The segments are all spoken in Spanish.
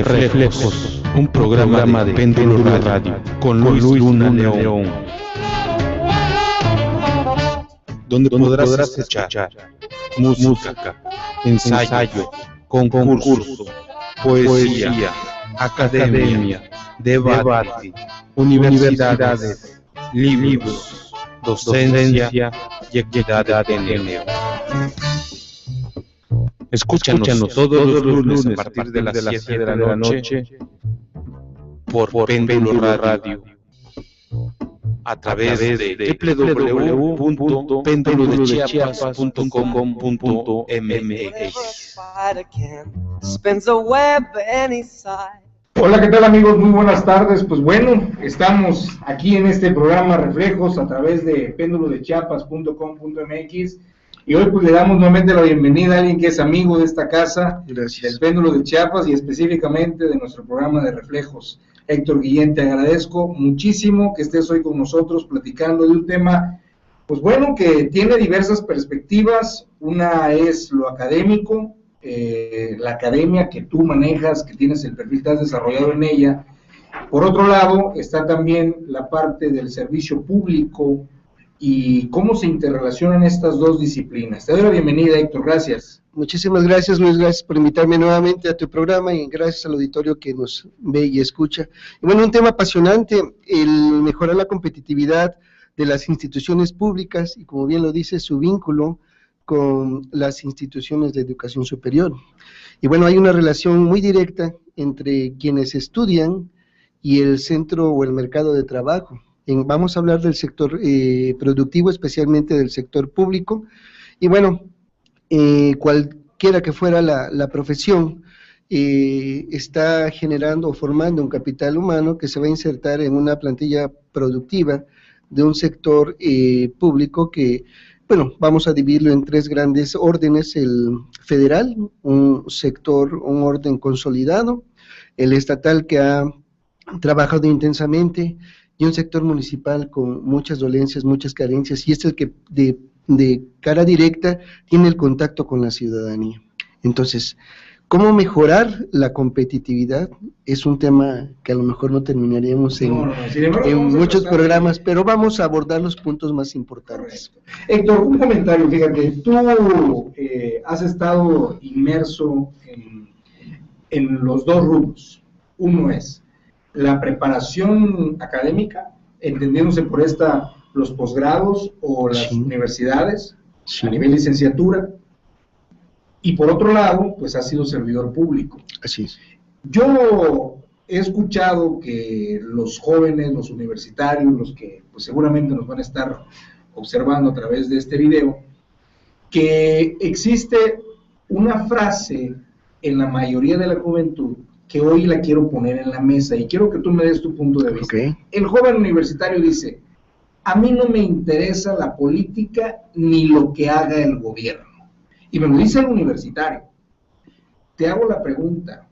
Reflejos, un programa de Péndulo Radio con Luis Luna León, donde podrás escuchar música, ensayo, concurso, poesía, academia, debate, universidades, libros, docencia y equidad de género. Escúchanos todos los lunes a partir de las 7 de la noche por Péndulo Radio a través de www.pendulodechiapas.com.mx. Hola, ¿qué tal, amigos? Muy buenas tardes. Pues bueno, estamos aquí en este programa Reflejos a través de pendulodechiapas.com.mx y hoy pues le damos nuevamente la bienvenida a alguien que es amigo de esta casa, del Péndulo de Chiapas y específicamente de nuestro programa de Reflejos. Héctor Guillén, te agradezco muchísimo que estés hoy con nosotros platicando de un tema, pues bueno, que tiene diversas perspectivas. Una es lo académico, la academia que tú manejas, que tienes el perfil, te has desarrollado en ella. Por otro lado, está también la parte del servicio público y cómo se interrelacionan estas dos disciplinas. Te doy la bienvenida, Héctor, gracias. Muchísimas gracias, Luis, gracias por invitarme nuevamente a tu programa y gracias al auditorio que nos ve y escucha. Y bueno, un tema apasionante, el mejorar la competitividad de las instituciones públicas y, como bien lo dice, su vínculo con las instituciones de educación superior. Y bueno, hay una relación muy directa entre quienes estudian y el centro o el mercado de trabajo. Vamos a hablar del sector productivo, especialmente del sector público, y bueno, cualquiera que fuera la profesión, está generando o formando un capital humano que se va a insertar en una plantilla productiva de un sector público que, bueno, vamos a dividirlo en tres grandes órdenes: el federal, un sector, un orden consolidado; el estatal, que ha trabajado intensamente, y un sector municipal con muchas dolencias, muchas carencias, y es el que de cara directa tiene el contacto con la ciudadanía. Entonces, ¿cómo mejorar la competitividad? Es un tema que a lo mejor no terminaríamos en muchos programas, pero vamos a abordar los puntos más importantes. Correcto. Héctor, un comentario, fíjate, tú has estado inmerso en los dos rubros. Uno es la preparación académica, entendiéndose por esta los posgrados o las universidades a nivel licenciatura, y por otro lado, pues ha sido servidor público. Así es. Yo he escuchado que los jóvenes, los universitarios, los que pues seguramente nos van a estar observando a través de este video, que existe una frase en la mayoría de la juventud que hoy la quiero poner en la mesa y quiero que tú me des tu punto de vista. Okay. El joven universitario dice: a mí no me interesa la política ni lo que haga el gobierno. Y me lo dice el universitario. Te hago la pregunta,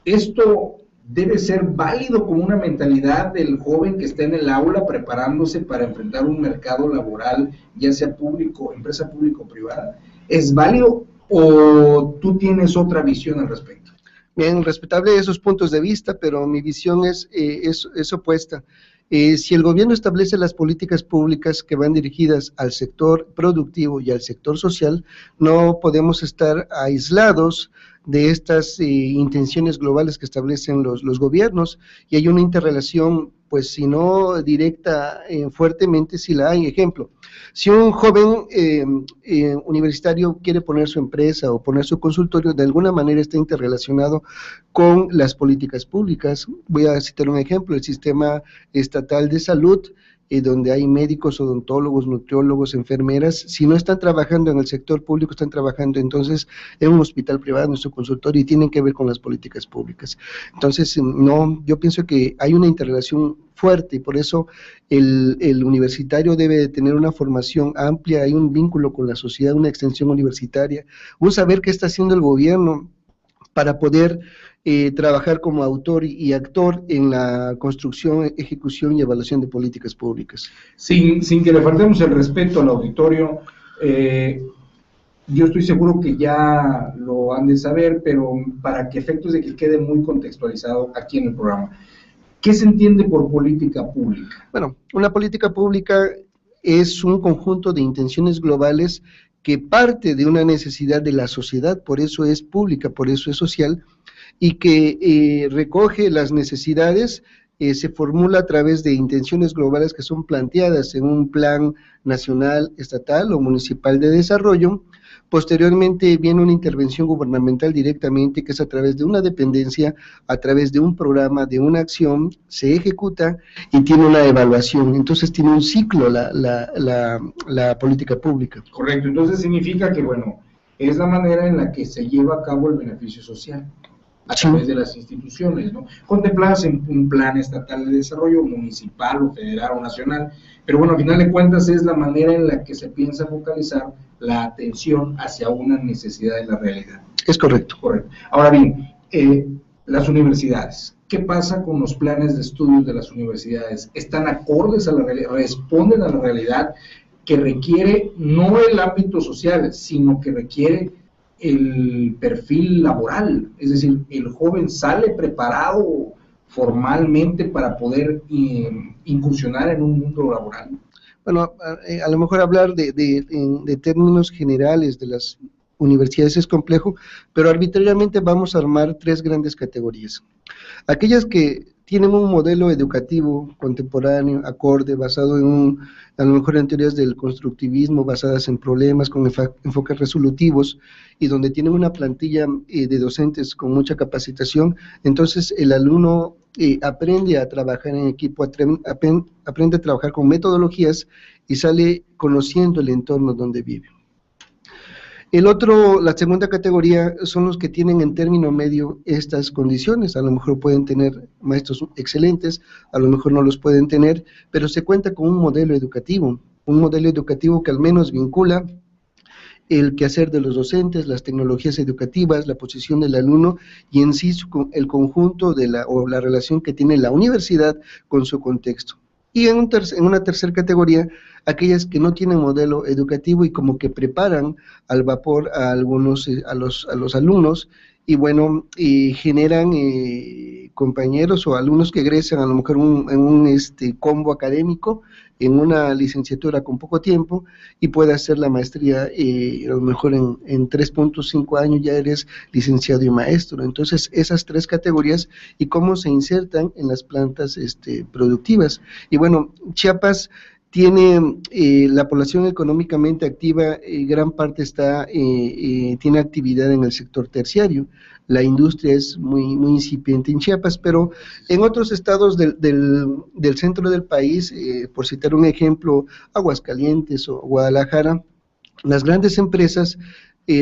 ¿esto debe ser válido como una mentalidad del joven que está en el aula preparándose para enfrentar un mercado laboral, ya sea público, empresa pública o privada? ¿Es válido o tú tienes otra visión al respecto? Bien, respetable esos puntos de vista, pero mi visión es opuesta. Si el gobierno establece las políticas públicas que van dirigidas al sector productivo y al sector social, no podemos estar aislados de estas intenciones globales que establecen los gobiernos, y hay una interrelación, pues si no directa, fuertemente sí la hay. Ejemplo, si un joven universitario quiere poner su empresa o poner su consultorio, de alguna manera está interrelacionado con las políticas públicas. Voy a citar un ejemplo: el sistema estatal de salud, donde hay médicos, odontólogos, nutriólogos, enfermeras. Si no están trabajando en el sector público, están trabajando entonces en un hospital privado, en su consultorio, y tienen que ver con las políticas públicas. Entonces, no, yo pienso que hay una interrelación fuerte, y por eso el universitario debe de tener una formación amplia, hay un vínculo con la sociedad, una extensión universitaria, un saber qué está haciendo el gobierno para poder trabajar como autor y actor en la construcción, ejecución y evaluación de políticas públicas. Sin que le faltemos el respeto al auditorio, yo estoy seguro que ya lo han de saber, pero para que efectos de que quede muy contextualizado aquí en el programa. ¿Qué se entiende por política pública? Bueno, una política pública es un conjunto de intenciones globales que parte de una necesidad de la sociedad, por eso es pública, por eso es social, y que recoge las necesidades, se formula a través de intenciones globales que son planteadas en un plan nacional, estatal o municipal de desarrollo. Posteriormente viene una intervención gubernamental directamente, que es a través de una dependencia, a través de un programa, de una acción, se ejecuta y tiene una evaluación. Entonces tiene un ciclo la política pública. Correcto, entonces significa que, bueno, es la manera en la que se lleva a cabo el beneficio social a través de las instituciones, ¿no? Contempladas en un plan estatal de desarrollo, municipal o federal o nacional, pero bueno, al final de cuentas es la manera en la que se piensa focalizar la atención hacia una necesidad de la realidad. Es correcto. Correcto. Ahora bien, las universidades, ¿qué pasa con los planes de estudios de las universidades? ¿Están acordes a la realidad, responden a la realidad que requiere no el ámbito social, sino que requiere el perfil laboral? Es decir, el joven sale preparado formalmente para poder incursionar en un mundo laboral. Bueno, a lo mejor hablar de términos generales de las universidades es complejo, pero arbitrariamente vamos a armar tres grandes categorías. Aquellas que tienen un modelo educativo contemporáneo, acorde, basado en a lo mejor en teorías del constructivismo, basadas en problemas, con enfoques resolutivos, y donde tienen una plantilla de docentes con mucha capacitación. Entonces el alumno aprende a trabajar en equipo, aprende a trabajar con metodologías y sale conociendo el entorno donde vive. La segunda categoría son los que tienen en término medio estas condiciones. A lo mejor pueden tener maestros excelentes, a lo mejor no los pueden tener, pero se cuenta con un modelo educativo que al menos vincula el quehacer de los docentes, las tecnologías educativas, la posición del alumno y en sí el conjunto o la relación que tiene la universidad con su contexto. Y en una tercera categoría, aquellas que no tienen modelo educativo y como que preparan al vapor a los alumnos, y bueno, generan compañeros o alumnos que egresan a lo mejor en un combo académico, en una licenciatura con poco tiempo, y puede hacer la maestría, a lo mejor en 3.5 años ya eres licenciado y maestro. Entonces, esas tres categorías y cómo se insertan en las plantas productivas. Y bueno, Chiapas tiene la población económicamente activa, gran parte tiene actividad en el sector terciario. La industria es muy incipiente en Chiapas, pero en otros estados del centro del país, por citar un ejemplo, Aguascalientes o Guadalajara, las grandes empresas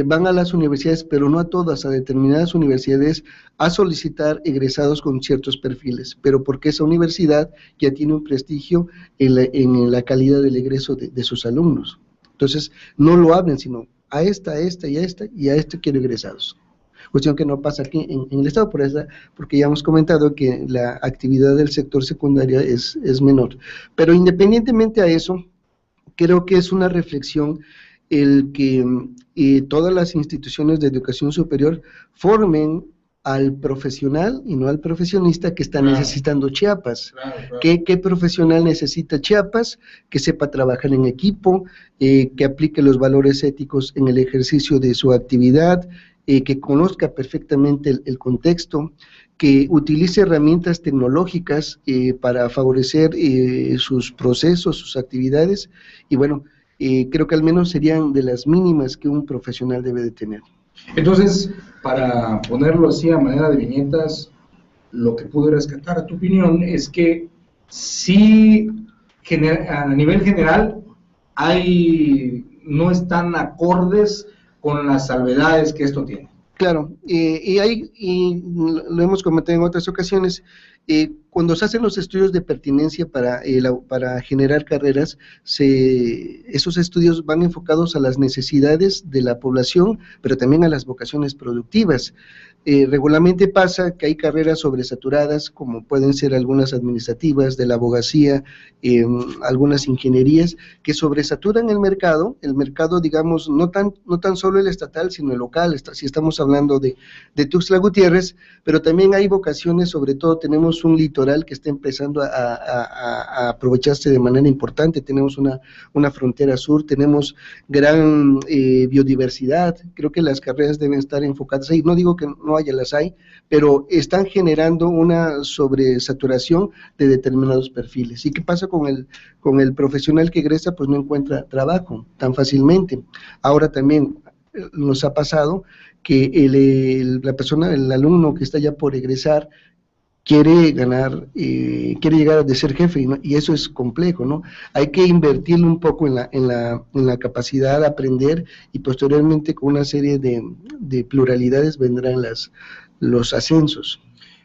van a las universidades, pero no a todas, a determinadas universidades, a solicitar egresados con ciertos perfiles, pero porque esa universidad ya tiene un prestigio en la calidad del egreso de sus alumnos. Entonces, no lo hablen, sino a esta y a esta quiero egresados. Cuestión que no pasa aquí en el estado, porque ya hemos comentado que la actividad del sector secundario es menor. Pero independientemente a eso, creo que es una reflexión el que todas las instituciones de educación superior formen al profesional y no al profesionista que está necesitando Chiapas. Claro. ¿Qué profesional necesita Chiapas? Que sepa trabajar en equipo, que aplique los valores éticos en el ejercicio de su actividad, que conozca perfectamente el contexto, que utilice herramientas tecnológicas para favorecer sus procesos, sus actividades, y bueno, creo que al menos serían de las mínimas que un profesional debe de tener. Entonces, para ponerlo así a manera de viñetas, lo que pude rescatar a tu opinión es que sí, a nivel general, no están acordes con las salvedades que esto tiene. Claro, y lo hemos comentado en otras ocasiones, cuando se hacen los estudios de pertinencia para generar carreras, esos estudios van enfocados a las necesidades de la población, pero también a las vocaciones productivas. Regularmente pasa que hay carreras sobresaturadas, como pueden ser algunas administrativas, de la abogacía, algunas ingenierías, que sobresaturan el mercado, digamos, no tan solo el estatal, sino el local, si estamos hablando de Tuxtla Gutiérrez, pero también hay vocaciones, sobre todo tenemos un litoral que está empezando a aprovecharse de manera importante, tenemos una frontera sur, tenemos gran biodiversidad, creo que las carreras deben estar enfocadas ahí, no digo que no haya, las hay, pero están generando una sobresaturación de determinados perfiles. ¿Y qué pasa con el profesional que egresa? Pues no encuentra trabajo tan fácilmente. Ahora también nos ha pasado que el alumno que está ya por egresar, quiere llegar a ser jefe, ¿no? Y eso es complejo, ¿no? Hay que invertirle un poco en la capacidad de aprender, y posteriormente con una serie de pluralidades vendrán los ascensos.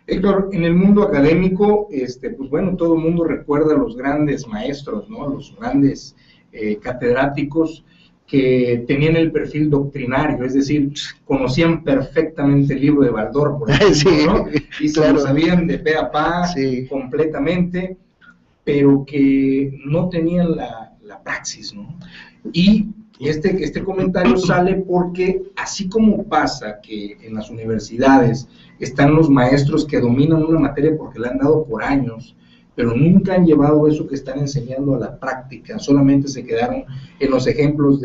Héctor, en el mundo académico, pues bueno, todo el mundo recuerda a los grandes maestros, ¿no? Los grandes catedráticos que tenían el perfil doctrinario, es decir, conocían perfectamente el libro de Baldor, por ejemplo, sí, ¿no? Y se lo sabían de pe a pa, sí, completamente, pero que no tenían la praxis, ¿no? Y este comentario sale porque, así como pasa que en las universidades están los maestros que dominan una materia porque la han dado por años, pero nunca han llevado eso que están enseñando a la práctica, solamente se quedaron en los ejemplos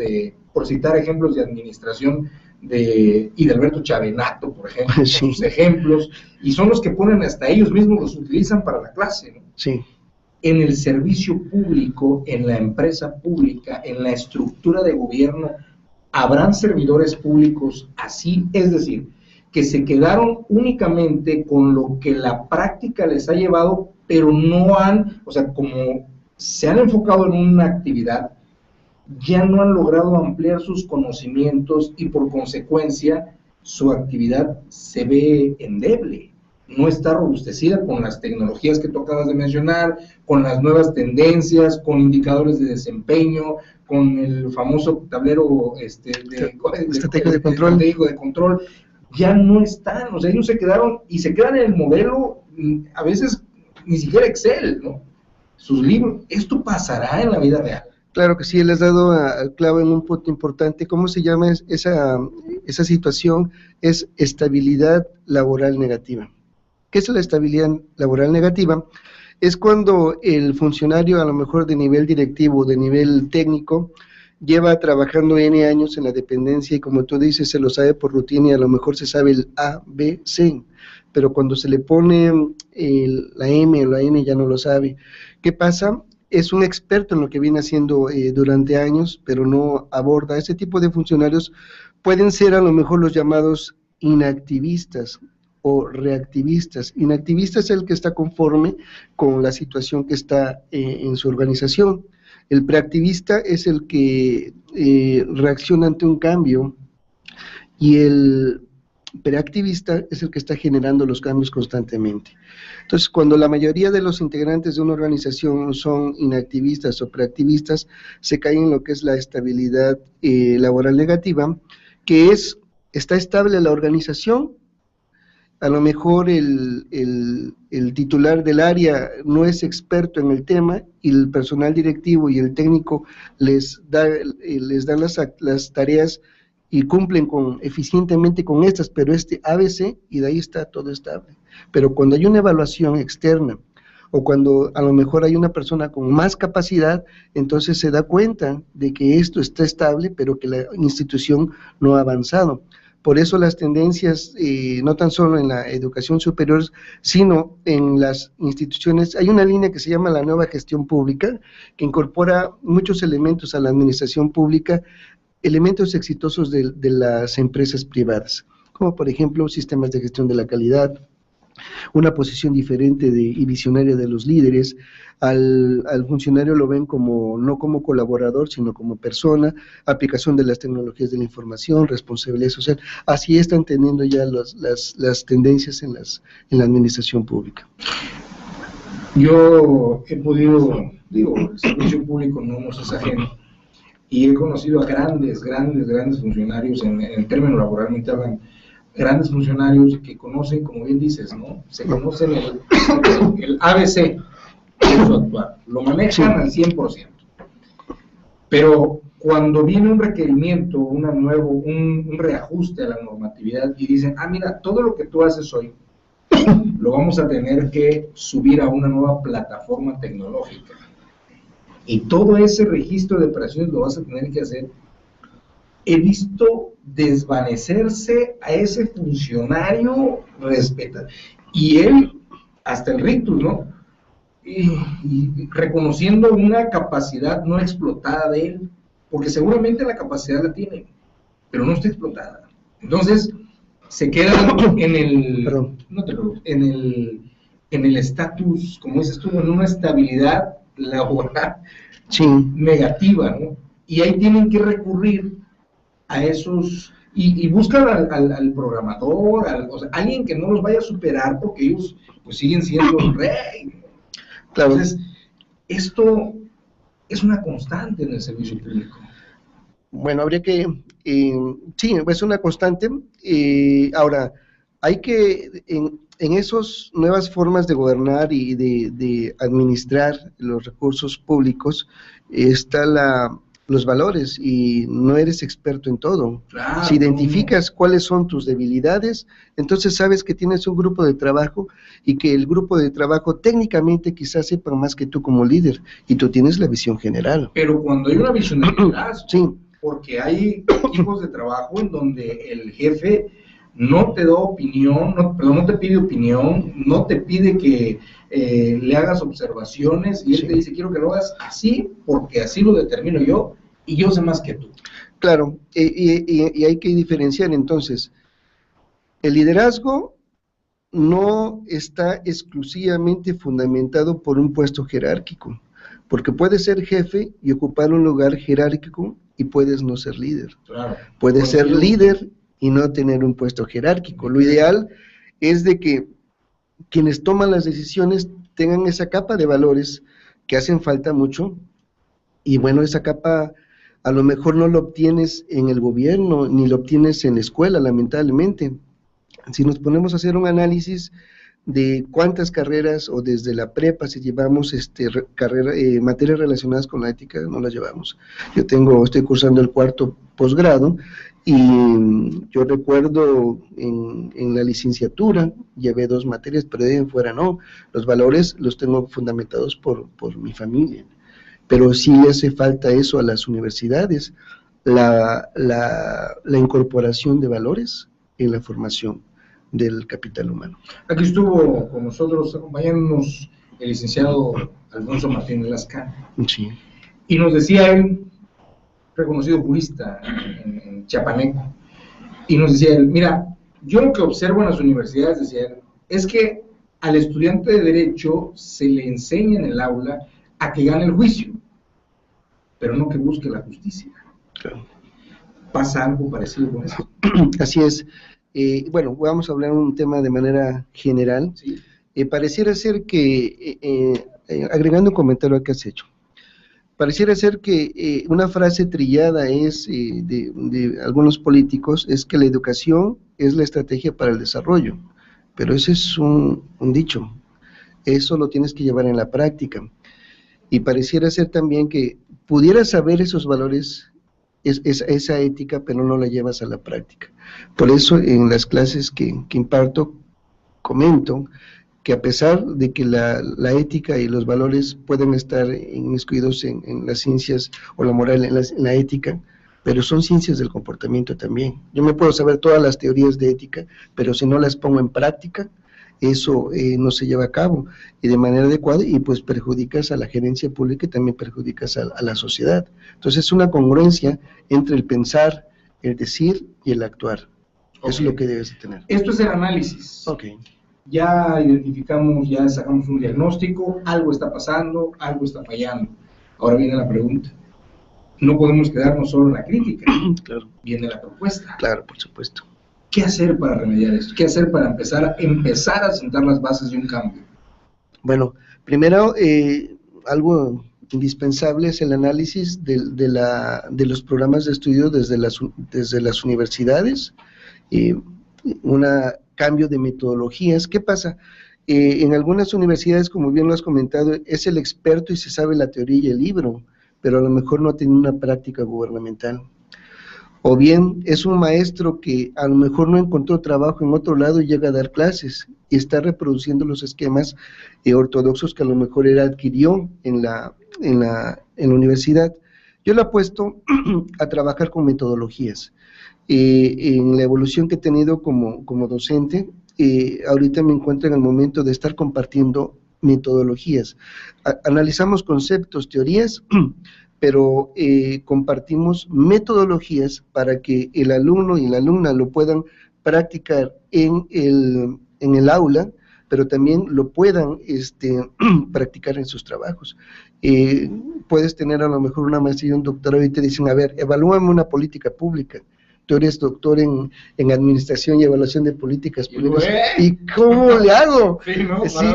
por citar ejemplos de administración y de Alberto Chavenato, por ejemplo, sí, sus ejemplos, y son los que ponen, hasta ellos mismos los utilizan para la clase, ¿no? Sí. En el servicio público, en la empresa pública, en la estructura de gobierno, ¿habrán servidores públicos así? Es decir, que se quedaron únicamente con lo que la práctica les ha llevado, pero no han, o sea, como se han enfocado en una actividad, ya no han logrado ampliar sus conocimientos y por consecuencia su actividad se ve endeble, no está robustecida con las tecnologías que tú acabas de mencionar, con las nuevas tendencias, con indicadores de desempeño, con el famoso tablero estratégico de control, ya no están, o sea, ellos se quedaron en el modelo, a veces ni siquiera Excel, ¿no? Sus libros. ¿Esto pasará en la vida real? Claro que sí, le has dado al clavo en un punto importante. ¿Cómo se llama esa situación? Es estabilidad laboral negativa. ¿Qué es la estabilidad laboral negativa? Es cuando el funcionario, a lo mejor de nivel directivo, de nivel técnico, lleva trabajando N años en la dependencia y, como tú dices, se lo sabe por rutina y a lo mejor se sabe el A, B, C, pero cuando se le pone la M o la N ya no lo sabe. ¿Qué pasa? Es un experto en lo que viene haciendo durante años, pero no aborda. Ese tipo de funcionarios pueden ser a lo mejor los llamados inactivistas o reactivistas. Inactivista es el que está conforme con la situación que está en su organización. El preactivista es el que reacciona ante un cambio, y el preactivista es el que está generando los cambios constantemente. Entonces, cuando la mayoría de los integrantes de una organización son inactivistas o preactivistas, se cae en lo que es la estabilidad laboral negativa, que está estable la organización. A lo mejor el titular del área no es experto en el tema y el personal directivo y el técnico les dan las tareas y cumplen eficientemente con estas, pero ABC, y de ahí está todo estable. Pero cuando hay una evaluación externa o cuando a lo mejor hay una persona con más capacidad, entonces se da cuenta de que esto está estable, pero que la institución no ha avanzado. Por eso las tendencias, no tan solo en la educación superior, sino en las instituciones, hay una línea que se llama la nueva gestión pública, que incorpora muchos elementos a la administración pública, elementos exitosos de las empresas privadas, como por ejemplo sistemas de gestión de la calidad, una posición diferente y visionaria de los líderes. Al funcionario lo ven no como colaborador, sino como persona, aplicación de las tecnologías de la información, responsabilidad social. Así están teniendo ya las tendencias en la administración pública. Yo he podido, el servicio público no nos es ajeno, y he conocido a grandes funcionarios, en el término laboralmente hablan, grandes funcionarios que conocen, como bien dices, ¿no? Se conocen el ABC de su actuar, lo manejan al 100%. Pero cuando viene un requerimiento, un reajuste a la normatividad y dicen, mira, todo lo que tú haces hoy lo vamos a tener que subir a una nueva plataforma tecnológica. Y todo ese registro de operaciones lo vas a tener que hacer. He visto desvanecerse a ese funcionario respetado. Y él, hasta el rictus, ¿no? Y reconociendo una capacidad no explotada de él, porque seguramente la capacidad la tiene, pero no está explotada. Entonces, se queda en el estatus, como dices tú, en una estabilidad laboral negativa, ¿no? Y ahí tienen que recurrir a esos, y buscan al programador, o sea, alguien que no los vaya a superar, porque ellos pues siguen siendo el rey. Claro. Entonces, esto es una constante en el servicio público. Bueno, habría que, sí, es una constante. Ahora, hay que, en esas nuevas formas de gobernar y de administrar los recursos públicos, está los valores, y no eres experto en todo. Claro. Si identificas cuáles son tus debilidades, entonces sabes que tienes un grupo de trabajo, y que el grupo de trabajo técnicamente quizás sepa más que tú como líder, y tú tienes la visión general. Pero cuando hay una visión de liderazgo, sí, porque hay equipos de trabajo en donde el jefe no te da opinión, no te pide opinión, no te pide que le hagas observaciones, y él te dice, quiero que lo hagas así, porque así lo determino yo, y yo sé más que tú. Claro, y hay que diferenciar entonces, el liderazgo no está exclusivamente fundamentado por un puesto jerárquico, porque puedes ser jefe y ocupar un lugar jerárquico, y puedes no ser líder. Claro. Puedes ser líder y no tener un puesto jerárquico. Lo ideal es de que quienes toman las decisiones tengan esa capa de valores que hacen falta mucho, y bueno, esa capa a lo mejor no lo obtienes en el gobierno, ni lo obtienes en la escuela, lamentablemente. Si nos ponemos a hacer un análisis de cuántas carreras, o desde la prepa, si llevamos materias relacionadas con la ética, no las llevamos. Yo estoy cursando el 4º posgrado, y yo recuerdo en la licenciatura llevé 2 materias, pero de ahí en fuera no. Los valores los tengo fundamentados por mi familia, pero sí hace falta eso a las universidades, la incorporación de valores en la formación del capital humano. Aquí estuvo con nosotros acompañándonos el licenciado Alfonso Martínez Lascano, sí, y nos decía él, reconocido jurista en Chiapaneco, y nos decía él, mira, yo lo que observo en las universidades, decía él, es que al estudiante de Derecho se le enseña en el aula a que gane el juicio, pero no que busque la justicia. Claro. ¿Pasa algo parecido con eso? Así es. Bueno, vamos a hablar un tema de manera general. Sí. Pareciera ser que, agregando un comentario al que has hecho, pareciera ser que una frase trillada es de algunos políticos, es que la educación es la estrategia para el desarrollo, pero ese es un dicho, eso lo tienes que llevar en la práctica, y pareciera ser también que pudieras saber esos valores, esa ética, pero no la llevas a la práctica. Por eso en las clases que imparto comento que a pesar de que la ética y los valores pueden estar inmiscuidos en las ciencias, o la moral en la ética, pero son ciencias del comportamiento también. Yo me puedo saber todas las teorías de ética, pero si no las pongo en práctica, eso no se lleva a cabo y de manera adecuada, y pues perjudicas a la gerencia pública y también perjudicas a la sociedad. Entonces es una congruencia entre el pensar, el decir y el actuar. Okay. Eso es lo que debes de tener. Esto es el análisis. Okay. Ya identificamos, ya sacamos un diagnóstico, algo está pasando, algo está fallando. Ahora viene la pregunta. No podemos quedarnos solo en la crítica. Claro. Viene la propuesta. Claro, por supuesto. ¿Qué hacer para remediar esto? ¿Qué hacer para empezar a sentar las bases de un cambio? Bueno, primero, algo indispensable es el análisis de los programas de estudio desde las universidades. un cambio de metodologías. ¿Qué pasa? En algunas universidades, como bien lo has comentado, es el experto y se sabe la teoría y el libro, pero a lo mejor no tiene una práctica gubernamental. O bien es un maestro que a lo mejor no encontró trabajo en otro lado y llega a dar clases y está reproduciendo los esquemas ortodoxos que a lo mejor él adquirió en la universidad. Yo le apuesto a trabajar con metodologías. En la evolución que he tenido como docente, ahorita me encuentro en el momento de estar compartiendo metodologías. Analizamos conceptos, teorías, pero compartimos metodologías para que el alumno y la alumna lo puedan practicar en el aula, pero también lo puedan practicar en sus trabajos. Puedes tener a lo mejor una maestría y un doctorado y te dicen, a ver, evalúame una política pública. Tú eres doctor en administración y evaluación de políticas públicas. ¿Y cómo le hago? Sí, ¿no? Sí,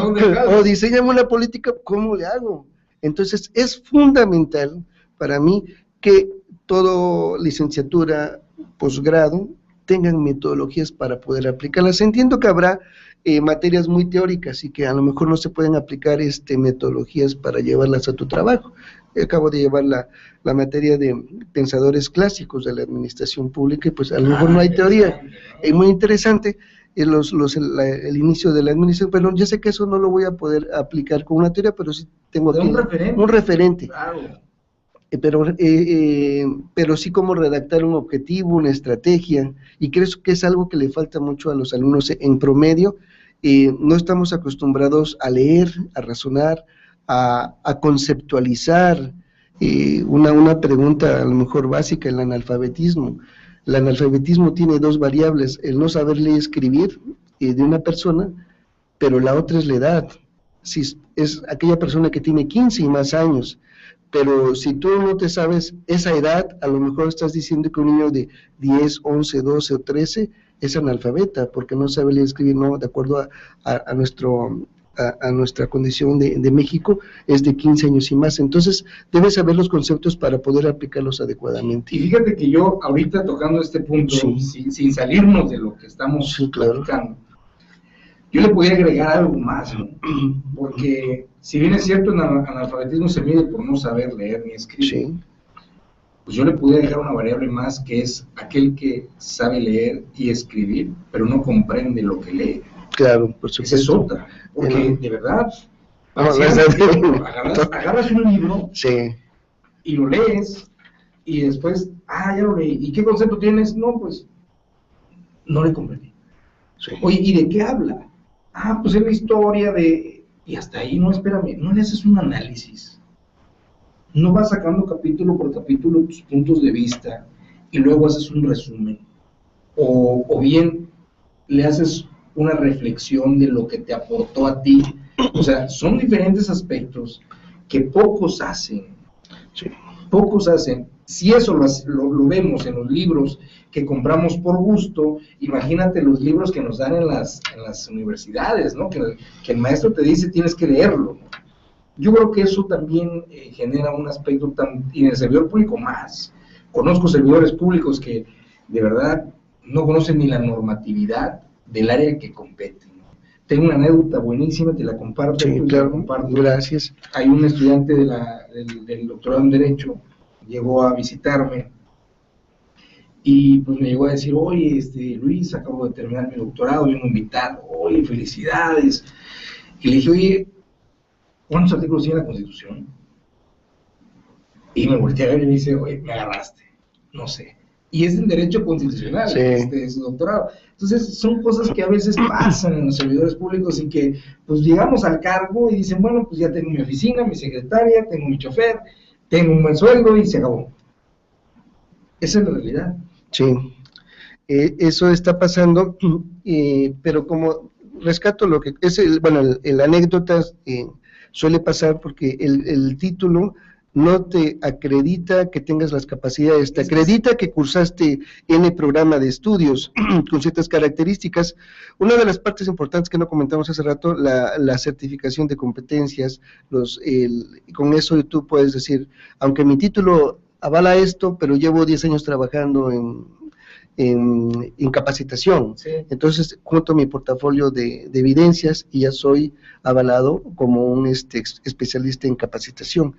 o diseñame una política, ¿cómo le hago? Entonces, es fundamental para mí que todo licenciatura, posgrado, tengan metodologías para poder aplicarlas. Entiendo que habrá materias muy teóricas y que a lo mejor no se pueden aplicar metodologías para llevarlas a tu trabajo. Acabo de llevar la materia de pensadores clásicos de la administración pública y pues a lo mejor no hay teoría. Es muy interesante el inicio de la administración, pero yo sé que eso no lo voy a poder aplicar con una teoría, pero sí tengo aquí un referente. Claro. Pero sí como redactar un objetivo, una estrategia, y creo que es algo que le falta mucho a los alumnos en promedio. No estamos acostumbrados a leer, a razonar, a conceptualizar. Una pregunta a lo mejor básica, el analfabetismo. El analfabetismo tiene dos variables, el no saber leer y escribir de una persona, pero la otra es la edad. Si es aquella persona que tiene 15 y más años, pero si tú no te sabes esa edad, a lo mejor estás diciendo que un niño de 10, 11, 12 o 13 es analfabeta, porque no sabe leer y escribir, no, de acuerdo a nuestra condición de México, es de 15 años y más. Entonces, debes saber los conceptos para poder aplicarlos adecuadamente. Y fíjate que yo, ahorita tocando este punto, sí, sin salirnos de lo que estamos platicando, yo le podría agregar algo más, ¿no? Porque si bien es cierto, el analfabetismo se mide por no saber leer ni escribir, pues yo le podría agregar una variable más, que es aquel que sabe leer y escribir, pero no comprende lo que lee. Claro, por supuesto. Esa es otra, porque de verdad, agarras un libro y lo lees, y después, ya lo leí, ¿y qué concepto tienes? No, pues, no le comprendí. Oye, ¿y de qué habla? Pues es la historia de... Y hasta ahí, no, espérame, no le haces un análisis. No vas sacando capítulo por capítulo tus puntos de vista y luego haces un resumen. O bien le haces una reflexión de lo que te aportó a ti. O sea, son diferentes aspectos que pocos hacen. Pocos hacen. Si eso lo vemos en los libros que compramos por gusto, imagínate los libros que nos dan en las universidades, ¿no? Que el maestro te dice tienes que leerlo, ¿no? Yo creo que eso también genera un aspecto y en el servidor público más. Conozco servidores públicos que de verdad no conocen ni la normatividad del área que competen. Tengo una anécdota buenísima, te la comparto. Sí, claro, gracias. Hay un estudiante del doctorado en Derecho, llegó a visitarme y pues me llegó a decir, oye, Luis, acabo de terminar mi doctorado, vengo a invitar, oye, felicidades. Y le dije, oye, ¿cuántos artículos tiene la Constitución? Y me volteé a ver y me dice, oye, me agarraste, no sé. Y es en Derecho Constitucional, su doctorado. Entonces, son cosas que a veces pasan en los servidores públicos y que, pues, llegamos al cargo y dicen, bueno, pues ya tengo mi oficina, mi secretaria, tengo mi chofer, tengo un buen sueldo y se acabó. Esa es la realidad. Sí, eso está pasando, pero como rescato lo que es el anécdota suele pasar porque el título no te acredita que tengas las capacidades, te acredita que cursaste N programa de estudios con ciertas características. Una de las partes importantes que no comentamos hace rato, la certificación de competencias, con eso tú puedes decir, aunque mi título avala esto, pero llevo 10 años trabajando en capacitación. Sí. Entonces, junto a mi portafolio de evidencias y ya soy avalado como un especialista en capacitación.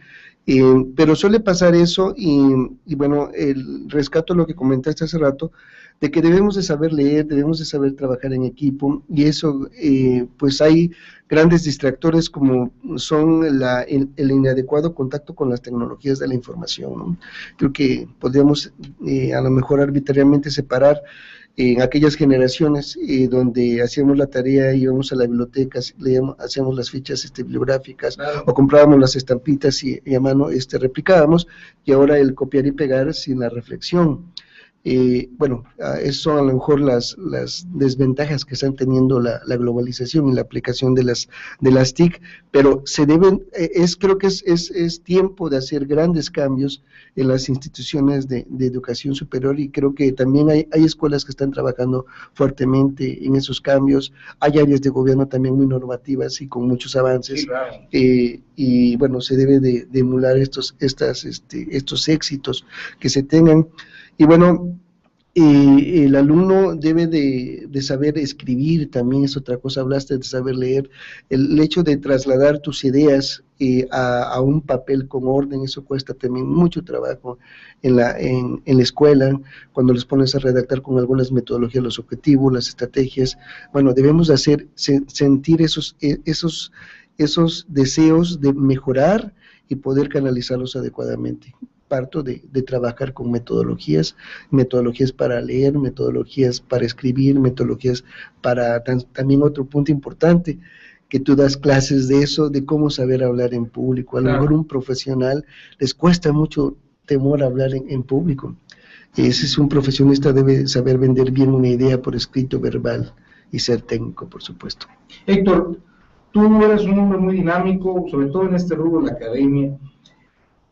Pero suele pasar eso y bueno, rescato lo que comentaste hace rato, de que debemos de saber leer, debemos de saber trabajar en equipo, y eso, pues hay grandes distractores como son el inadecuado contacto con las tecnologías de la información, ¿no? Creo que podríamos a lo mejor arbitrariamente separar en aquellas generaciones donde hacíamos la tarea, íbamos a la biblioteca, hacíamos las fichas bibliográficas, Claro. o comprábamos las estampitas y a mano replicábamos, y ahora el copiar y pegar sin la reflexión. Bueno, eso son a lo mejor las desventajas que están teniendo la globalización y la aplicación de las TIC, pero se deben, creo que es tiempo de hacer grandes cambios en las instituciones de educación superior, y creo que también hay escuelas que están trabajando fuertemente en esos cambios, hay áreas de gobierno también muy normativas y con muchos avances, Sí, claro. y bueno, se debe de emular estos éxitos que se tengan. Y bueno, el alumno debe de saber escribir, también es otra cosa, hablaste de saber leer, el hecho de trasladar tus ideas a un papel con orden, eso cuesta también mucho trabajo en la escuela, cuando les pones a redactar con algunas metodologías los objetivos, las estrategias. Bueno, debemos de sentir esos deseos de mejorar y poder canalizarlos adecuadamente. Parto de trabajar con metodologías para leer, metodologías para escribir, metodologías para, también otro punto importante, que tú das clases de eso, de cómo saber hablar en público. A lo mejor un profesional les cuesta mucho temor a hablar en público. Ese es un profesionista, debe saber vender bien una idea por escrito, verbal, y ser técnico, por supuesto. Héctor, tú eres un hombre muy dinámico, sobre todo en este rubro de la academia.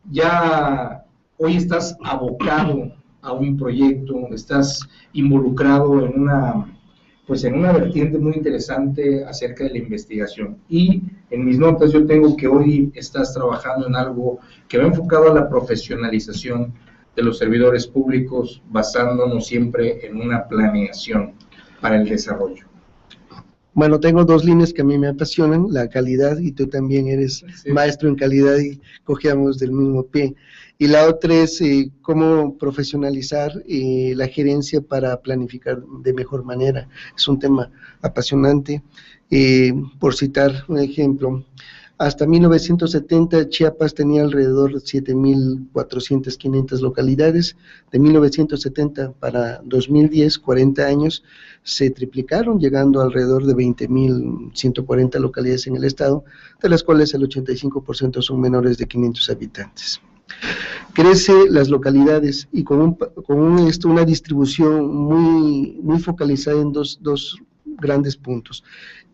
Ya hoy estás abocado a un proyecto, estás involucrado en una vertiente muy interesante acerca de la investigación. Y en mis notas yo tengo que hoy estás trabajando en algo que va enfocado a la profesionalización de los servidores públicos, basándonos siempre en una planeación para el desarrollo. Bueno, tengo dos líneas que a mí me apasionan, la calidad, y tú también eres maestro en calidad y cogíamos del mismo pie. Y la otra es cómo profesionalizar la gerencia para planificar de mejor manera. Es un tema apasionante. Por citar un ejemplo, hasta 1970 Chiapas tenía alrededor de 7.400, 500 localidades. De 1970 para 2010, 40 años, se triplicaron, llegando alrededor de 20.140 localidades en el estado, de las cuales el 85% son menores de 500 habitantes. Crece las localidades y con una distribución muy focalizada en dos grandes puntos.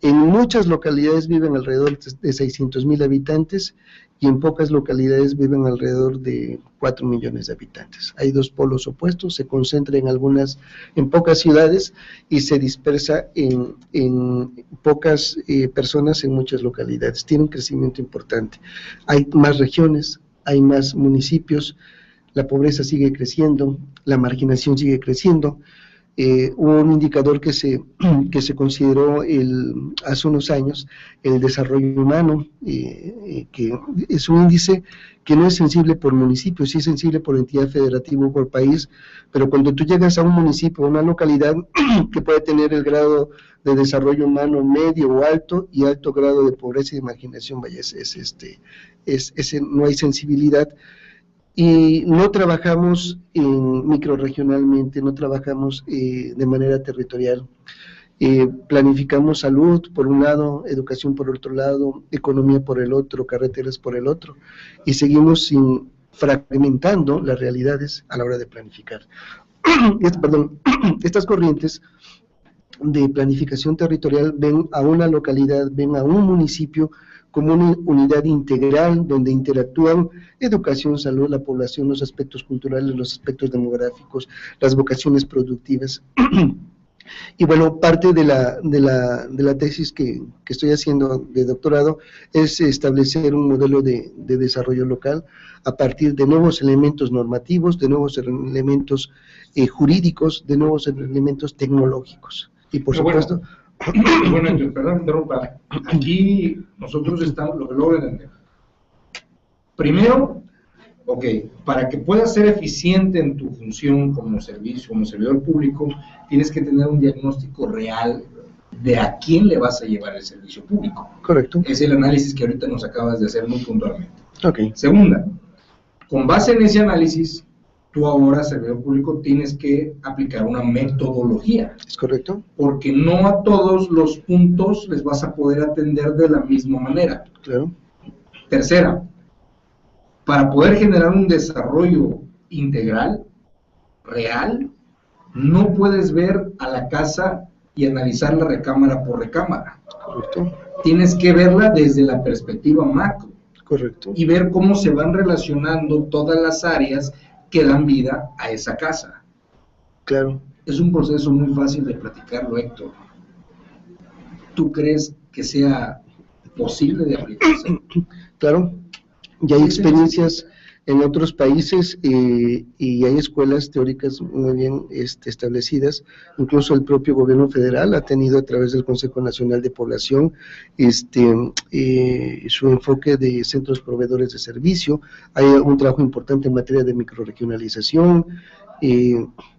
En muchas localidades viven alrededor de 600,000 habitantes y en pocas localidades viven alrededor de 4 millones de habitantes. Hay dos polos opuestos, se concentra en pocas ciudades y se dispersa en pocas personas en muchas localidades. Tiene un crecimiento importante. Hay más regiones, hay más municipios, la pobreza sigue creciendo, la marginación sigue creciendo. Hubo un indicador que se consideró hace unos años, el desarrollo humano, que es un índice que no es sensible por municipio, sí es sensible por entidad federativa o por país, pero cuando tú llegas a un municipio, a una localidad que puede tener el grado de desarrollo humano medio o alto y alto grado de pobreza y de marginación, vaya, no hay sensibilidad. Y no trabajamos microrregionalmente, no trabajamos de manera territorial. Planificamos salud por un lado, educación por otro lado, economía por el otro, carreteras por el otro, y seguimos fragmentando las realidades a la hora de planificar. Estas corrientes de planificación territorial ven a una localidad, ven a un municipio como una unidad integral donde interactúan educación, salud, la población, los aspectos culturales, los aspectos demográficos, las vocaciones productivas. Y bueno, parte de la tesis que estoy haciendo de doctorado es establecer un modelo de desarrollo local a partir de nuevos elementos normativos, de nuevos elementos jurídicos, de nuevos elementos tecnológicos. Y por supuesto... Bueno, perdón, interrumpa. Aquí nosotros estamos, lo que logro entender. Primero, para que puedas ser eficiente en tu función como servicio, como servidor público, tienes que tener un diagnóstico real de a quién le vas a llevar el servicio público. Correcto. Es el análisis que ahorita nos acabas de hacer muy puntualmente. Okay. Segunda, con base en ese análisis, tú ahora, servidor público, tienes que aplicar una metodología. ¿Es correcto? Porque no a todos los puntos les vas a poder atender de la misma manera. Claro. Tercera, para poder generar un desarrollo integral, real, no puedes ver a la casa y analizarla recámara por recámara. Correcto. Tienes que verla desde la perspectiva macro. Correcto. Y ver cómo se van relacionando todas las áreas que dan vida a esa casa. Claro. Es un proceso muy fácil de platicarlo, Héctor. ¿Tú crees que sea posible de aplicarse? Claro. Ya hay experiencias en otros países y hay escuelas teóricas muy bien establecidas. Incluso el propio gobierno federal ha tenido a través del Consejo Nacional de Población su enfoque de centros proveedores de servicio. Hay un trabajo importante en materia de microrregionalización.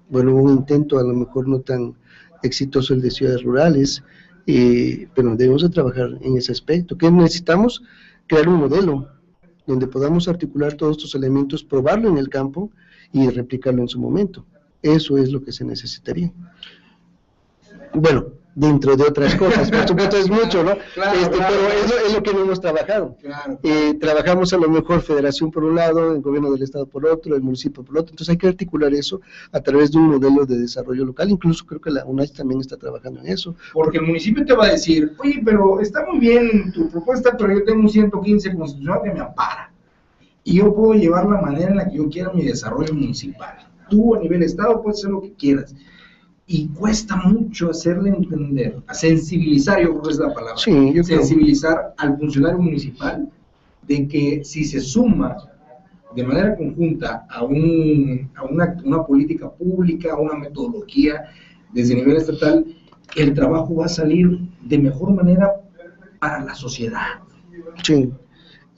Bueno, un intento a lo mejor no tan exitoso el de ciudades rurales, pero debemos de trabajar en ese aspecto. ¿Qué necesitamos? Crear un modelo donde podamos articular todos estos elementos, probarlo en el campo y replicarlo en su momento. Eso es lo que se necesitaría. Bueno, dentro de otras cosas, por supuesto es mucho, ¿no? Claro, pero es lo que no hemos trabajado. Claro. Trabajamos a lo mejor federación por un lado, el gobierno del estado por otro, el municipio por otro, entonces hay que articular eso a través de un modelo de desarrollo local, incluso creo que la UNACH también está trabajando en eso. Porque el municipio te va a decir, oye, pero está muy bien tu propuesta, pero yo tengo un 115 constitucional que me ampara, y yo puedo llevar la manera en la que yo quiera mi desarrollo municipal. Tú a nivel estado puedes hacer lo que quieras. Y cuesta mucho hacerle entender, a sensibilizar, yo creo que es la palabra, sí, sensibilizar al funcionario municipal de que si se suma de manera conjunta a una política pública, a una metodología desde el nivel estatal, el trabajo va a salir de mejor manera para la sociedad. Sí.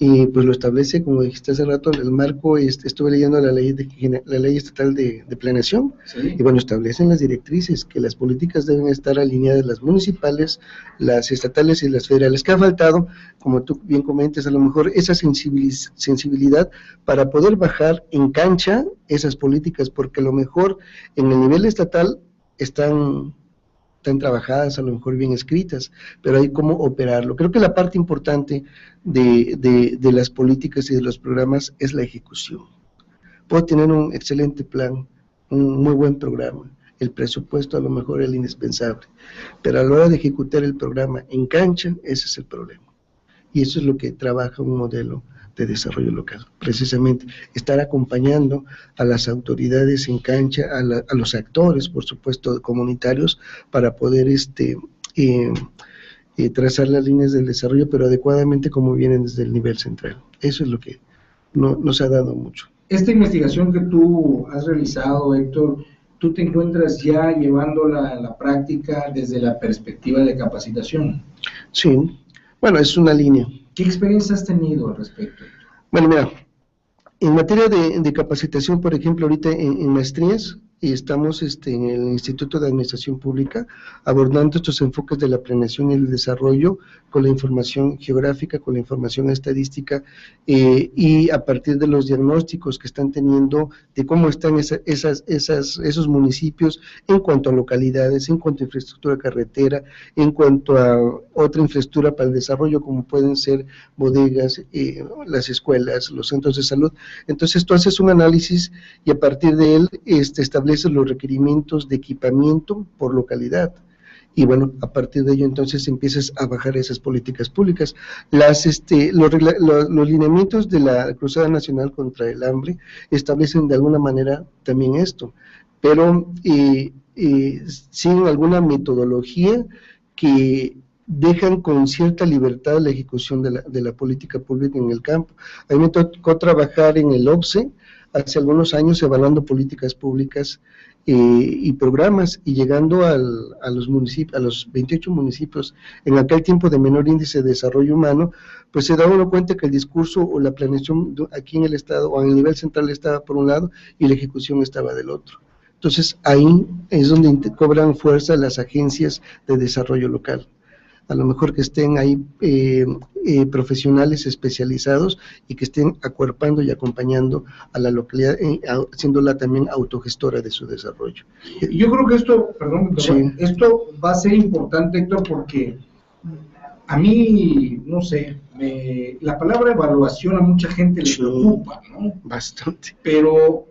Y pues lo establece, como dijiste hace rato, el marco, estuve leyendo la ley estatal de planeación, ¿Sí? Y bueno, establecen las directrices, que las políticas deben estar alineadas, las municipales, las estatales y las federales. ¿Qué ha faltado? Como tú bien comentas, a lo mejor esa sensibilidad para poder bajar en cancha esas políticas, porque a lo mejor en el nivel estatal están trabajadas, a lo mejor bien escritas, pero hay cómo operarlo. Creo que la parte importante de las políticas y de los programas es la ejecución. Puedo tener un excelente plan, un muy buen programa, el presupuesto a lo mejor es indispensable, pero a la hora de ejecutar el programa en cancha, ese es el problema. Y eso es lo que trabaja un modelo de desarrollo local, precisamente, estar acompañando a las autoridades en cancha, a los actores, por supuesto, comunitarios, para poder trazar las líneas del desarrollo, pero adecuadamente como vienen desde el nivel central. Eso es lo que nos ha dado mucho. Esta investigación que tú has realizado, Héctor, ¿tú te encuentras ya llevándola a la práctica desde la perspectiva de capacitación? Sí, bueno, es una línea. ¿Qué experiencia has tenido al respecto? Bueno, mira, en materia de capacitación, por ejemplo, ahorita en maestrías, y estamos en el Instituto de Administración Pública abordando estos enfoques de la planeación y el desarrollo con la información geográfica, con la información estadística y a partir de los diagnósticos que están teniendo de cómo están esos municipios en cuanto a localidades, en cuanto a infraestructura carretera, en cuanto a otra infraestructura para el desarrollo como pueden ser bodegas, las escuelas, los centros de salud. Entonces tú haces un análisis y a partir de él estableces los requerimientos de equipamiento por localidad y bueno, a partir de ello entonces empiezas a bajar esas políticas públicas. Los lineamientos de la Cruzada Nacional contra el Hambre establecen de alguna manera también esto, pero sin alguna metodología que dejan con cierta libertad la ejecución de la política pública en el campo. A mí me tocó trabajar en el OPSE hace algunos años evaluando políticas públicas y programas, y llegando a los municipios, a los 28 municipios en aquel tiempo de menor índice de desarrollo humano, pues se daba uno cuenta que el discurso o la planeación aquí en el estado o a nivel central estaba por un lado y la ejecución estaba del otro. Entonces ahí es donde cobran fuerza las agencias de desarrollo local. A lo mejor que estén ahí profesionales especializados y que estén acuerpando y acompañando a la localidad, haciéndola también autogestora de su desarrollo. Yo creo que esto, perdón, Sí. Esto va a ser importante, Héctor, porque a mí, no sé, la palabra evaluación a mucha gente le preocupa, ¿no? Bastante. Pero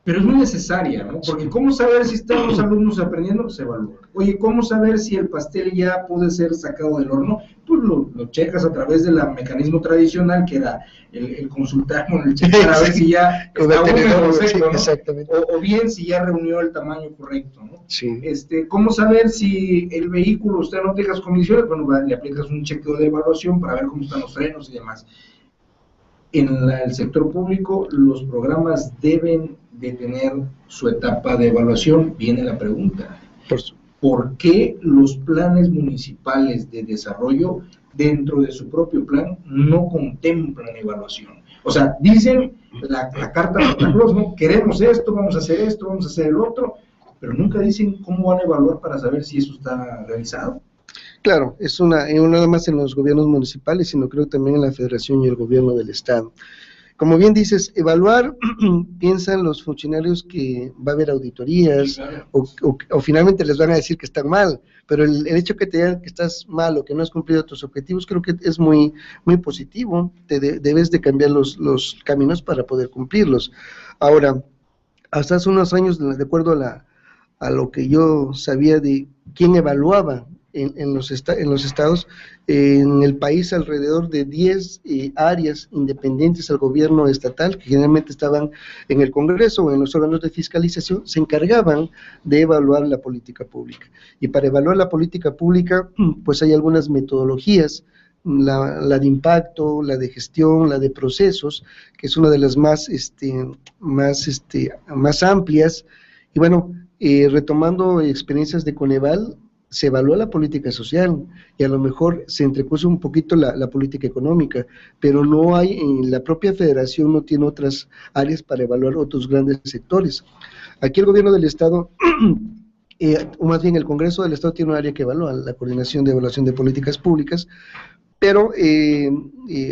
es muy necesaria, ¿no? Porque ¿cómo saber si están los alumnos aprendiendo? Se evalúa. Oye, ¿cómo saber si el pastel ya puede ser sacado del horno? Pues lo checas a través del mecanismo tradicional, que era el consultar con el checar a ver si ya está húmedo, sí, ¿no? exactamente. O bien si ya reunió el tamaño correcto, ¿no? Sí. ¿Cómo saber si el vehículo está en ópticas condiciones? Bueno, le aplicas un chequeo de evaluación para ver cómo están los frenos y demás. En el sector público, los programas deben de tener su etapa de evaluación. Viene la pregunta: ¿por qué los planes municipales de desarrollo, dentro de su propio plan, no contemplan evaluación? O sea, dicen la carta de Santa Claus, ¿no? Queremos esto, vamos a hacer esto, vamos a hacer el otro, pero nunca dicen cómo van a evaluar para saber si eso está realizado. Claro, es no nada más en los gobiernos municipales, sino creo también en la federación y el gobierno del estado. Como bien dices, evaluar, piensan los funcionarios que va a haber auditorías, claro, o finalmente les van a decir que están mal, pero el hecho que te digan que estás mal o que no has cumplido tus objetivos, creo que es muy positivo. Debes de cambiar los caminos para poder cumplirlos. Ahora, hasta hace unos años, de acuerdo a lo que yo sabía de quién evaluaba en los estados, en el país alrededor de 10 áreas independientes al gobierno estatal, que generalmente estaban en el Congreso o en los órganos de fiscalización, se encargaban de evaluar la política pública. Y para evaluar la política pública, pues hay algunas metodologías, la de impacto, la de gestión, la de procesos, que es una de las más amplias. Y bueno, retomando experiencias de Coneval, se evalúa la política social y a lo mejor se entrepuso un poquito la política económica, pero no hay, en la propia federación no tiene otras áreas para evaluar otros grandes sectores. Aquí el gobierno del estado, o más bien el Congreso del Estado, tiene un área que evalúa, la coordinación de evaluación de políticas públicas, pero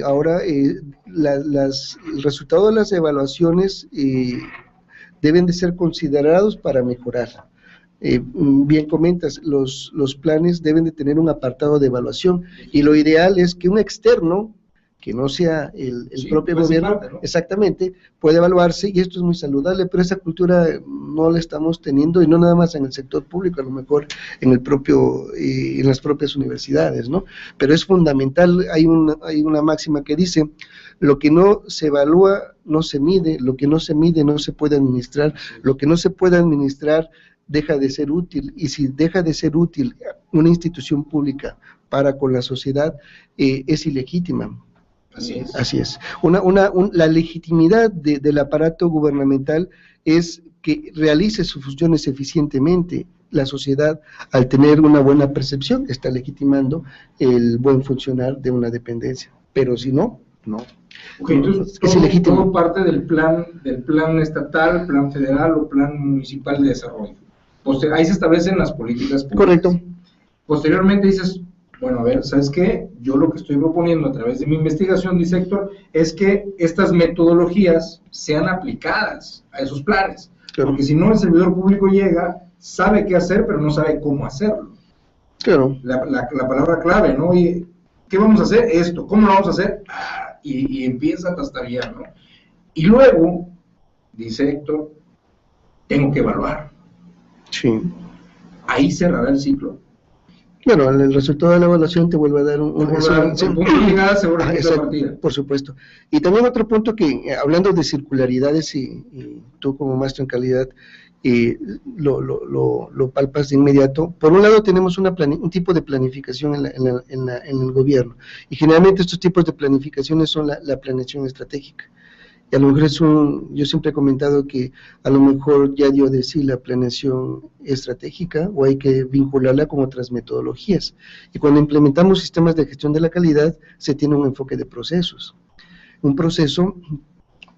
ahora el resultado de las evaluaciones deben de ser considerados para mejorar. Bien comentas, los planes deben de tener un apartado de evaluación, y lo ideal es que un externo, que no sea el propio gobierno, ¿no? Exactamente, puede evaluarse, y esto es muy saludable, pero esa cultura no la estamos teniendo, y no nada más en el sector público, a lo mejor en las propias universidades, ¿no? Pero es fundamental. Hay una máxima que dice: lo que no se evalúa no se mide, lo que no se mide no se puede administrar, lo que no se puede administrar deja de ser útil, y si deja de ser útil una institución pública para con la sociedad, es ilegítima. Así es. Así es. La legitimidad del aparato gubernamental es que realice sus funciones eficientemente. La sociedad, al tener una buena percepción, está legitimando el buen funcionar de una dependencia, pero si no, no. Okay, entonces es ilegítimo. Todo parte del plan estatal, plan federal o plan municipal de desarrollo. Ahí se establecen las políticas públicas. Correcto. Posteriormente dices, bueno, a ver, ¿sabes qué? Yo lo que estoy proponiendo a través de mi investigación, dice Héctor, es que estas metodologías sean aplicadas a esos planes. Claro. Porque si no, el servidor público llega, sabe qué hacer, pero no sabe cómo hacerlo. Claro. La palabra clave, ¿no? Oye, ¿qué vamos a hacer? Esto. ¿Cómo lo vamos a hacer? Y empieza a tastabillar, ¿no? Y luego, dice Héctor, tengo que evaluar. Sí. Ahí cerrará el ciclo. Bueno, el resultado de la evaluación te vuelve a dar un punto de llegada, seguramente de partida. Por supuesto. Y también otro punto que, hablando de circularidades, y tú como maestro en calidad, lo palpas de inmediato. Por un lado tenemos un tipo de planificación en el gobierno, y generalmente estos tipos de planificaciones son la planeación estratégica. Y a lo mejor yo siempre he comentado que a lo mejor ya dio de sí la planeación estratégica, o hay que vincularla con otras metodologías. Y cuando implementamos sistemas de gestión de la calidad, se tiene un enfoque de procesos. Un proceso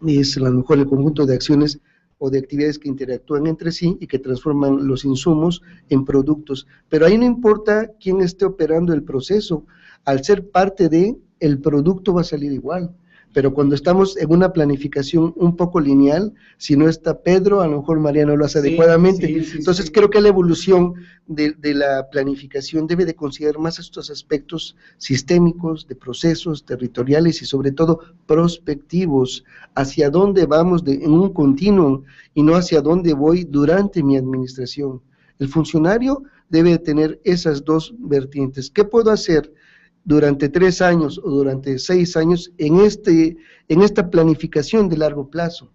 es a lo mejor el conjunto de acciones o de actividades que interactúan entre sí y que transforman los insumos en productos. Pero ahí no importa quién esté operando el proceso, al ser parte de, el producto va a salir igual. Pero cuando estamos en una planificación un poco lineal, si no está Pedro, a lo mejor Mariano lo hace adecuadamente. Entonces creo que la evolución de la planificación debe de considerar más estos aspectos sistémicos, de procesos, territoriales y sobre todo prospectivos, hacia dónde vamos en un continuum y no hacia dónde voy durante mi administración. El funcionario debe tener esas dos vertientes. ¿Qué puedo hacer durante 3 años o durante 6 años en esta planificación de largo plazo?